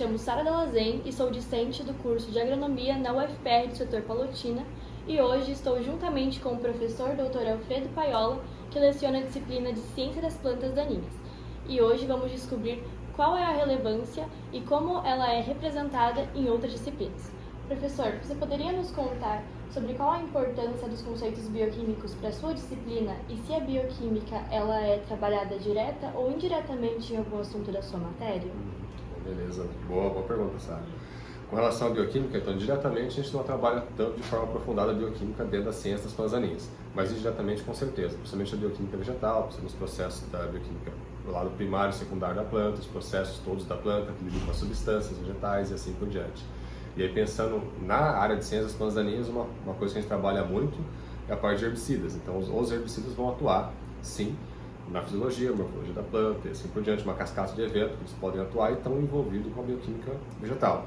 chamo Sara Delazen e sou discente do curso de Agronomia na UFPR do setor Palotina e hoje estou juntamente com o professor Dr. Alfredo Paiola, que leciona a disciplina de Ciência das Plantas Daninhas. E hoje vamos descobrir qual é a relevância e como ela é representada em outras disciplinas. Professor, você poderia nos contar sobre qual a importância dos conceitos bioquímicos para a sua disciplina e se a bioquímica ela é trabalhada direta ou indiretamente em algum assunto da sua matéria? Beleza, boa pergunta, Sara. Com relação à bioquímica, então, diretamente a gente não trabalha tanto de forma aprofundada a bioquímica dentro da ciência das plantas daninhas, mas indiretamente com certeza, principalmente a bioquímica vegetal, os processos da bioquímica do lado primário e secundário da planta, os processos todos da planta que lidam com as substâncias vegetais e assim por diante. E aí, pensando na área de ciências das plantas daninhas, uma coisa que a gente trabalha muito é a parte de herbicidas. Então, os herbicidas vão atuar, sim, na fisiologia, morfologia da planta e assim por diante, uma cascata de eventos que eles podem atuar e estão envolvidos com a bioquímica vegetal.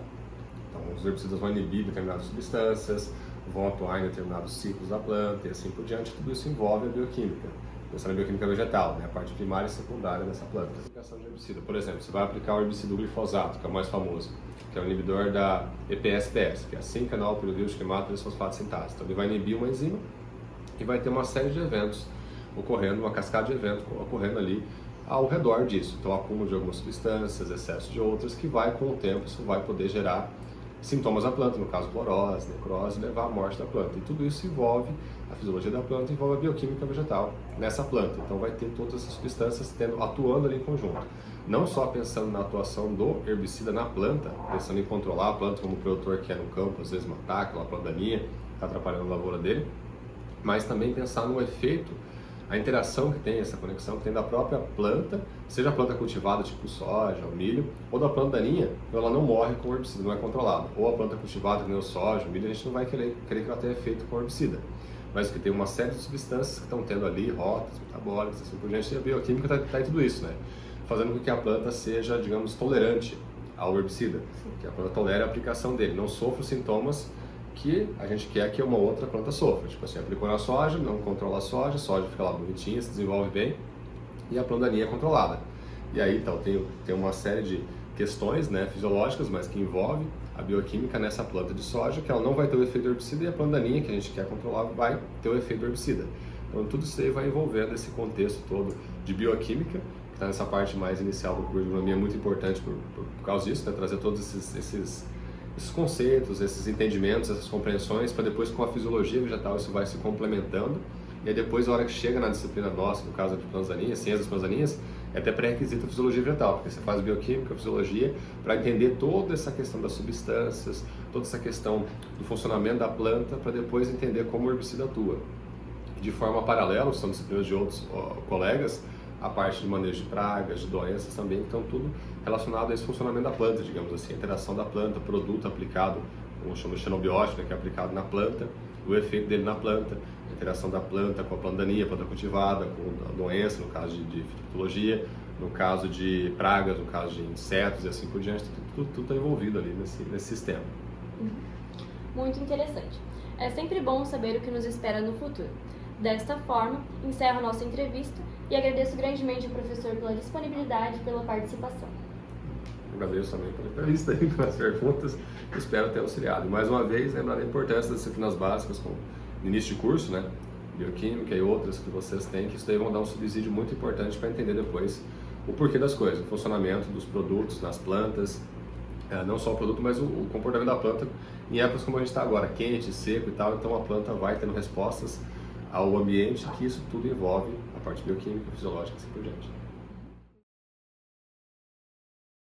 Então, os herbicidas vão inibir determinadas substâncias, vão atuar em determinados ciclos da planta e assim por diante. Tudo isso envolve a bioquímica. Pensando na bioquímica vegetal, né? A parte primária e secundária dessa planta. A aplicação de herbicida, por exemplo, você vai aplicar o herbicida glifosato, que é o mais famoso, que é o inibidor da EPS-PS, que é a 5-canal-piruvírus queimato fosfato sintase. Então, ele vai inibir uma enzima e vai ter uma série de eventos ocorrendo, uma cascata de eventos ocorrendo ali ao redor disso. Então, acúmulo de algumas substâncias, excesso de outras, que vai, com o tempo, isso vai poder gerar sintomas da planta, no caso clorose, necrose, levar à morte da planta. E tudo isso envolve a fisiologia da planta, envolve a bioquímica vegetal nessa planta. Então vai ter todas essas substâncias atuando ali em conjunto. Não só pensando na atuação do herbicida na planta, pensando em controlar a planta como o produtor quer no campo, às vezes matar aquela planta daninha, está atrapalhando a lavoura dele, mas também pensar no efeito, a interação que tem, essa conexão que tem da própria planta, seja a planta cultivada tipo soja, o milho, ou da planta daninha, ela não morre com o herbicida, não é controlada. Ou a planta cultivada, que nem o soja, o milho, a gente não vai querer que ela tenha efeito com o herbicida. Mas que tem uma série de substâncias que estão tendo ali, rotas, metabólicas, assim por diante, e a bioquímica está em tudo isso, né? Fazendo com que a planta seja, digamos, tolerante ao herbicida, que a planta tolere a aplicação dele, não sofra os sintomas que a gente quer que uma outra planta sofra. Tipo assim, aplicou na soja, não controla a soja fica lá bonitinha, se desenvolve bem e a planta daninha é controlada. E aí, então, tem uma série de questões, né, fisiológicas, mas que envolve a bioquímica nessa planta de soja, que ela não vai ter o efeito do herbicida, e a planta daninha, que a gente quer controlar, vai ter o efeito do herbicida. Então, tudo isso aí vai envolvendo esse contexto todo de bioquímica, que está nessa parte mais inicial do curso de agronomia, muito importante por causa disso, né, trazer todos esses conceitos, esses entendimentos, essas compreensões, para depois com a fisiologia vegetal isso vai se complementando. E aí depois, a hora que chega na disciplina nossa, no caso de plantas daninhas, ciências das plantas daninhas, é até pré-requisito a fisiologia vegetal, porque você faz bioquímica, fisiologia, para entender toda essa questão das substâncias, toda essa questão do funcionamento da planta, para depois entender como o herbicida atua. De forma paralela, são disciplinas de outros colegas, a parte de manejo de pragas, de doenças também, que estão tudo relacionado a esse funcionamento da planta, digamos assim, a interação da planta, produto aplicado, como chama de xenobiótico, que é aplicado na planta, o efeito dele na planta, a interação da planta com a planta daninha, a planta cultivada, com a doença, no caso de fitopatologia, no caso de pragas, no caso de insetos e assim por diante, tudo está envolvido ali nesse sistema. Muito interessante. É sempre bom saber o que nos espera no futuro. Desta forma, encerro a nossa entrevista e agradeço grandemente ao professor pela disponibilidade e pela participação. Agradeço também pela entrevista e pelas perguntas, espero ter auxiliado. E mais uma vez, lembrar da importância das disciplinas básicas, como início de curso, né, bioquímica e outras que vocês têm, que isso daí vão dar um subsídio muito importante para entender depois o porquê das coisas, o funcionamento dos produtos nas plantas, não só o produto, mas o comportamento da planta em épocas como a gente está agora, quente, seco e tal, então a planta vai tendo respostas ao ambiente, que isso tudo envolve a parte bioquímica, fisiológica e assim por diante.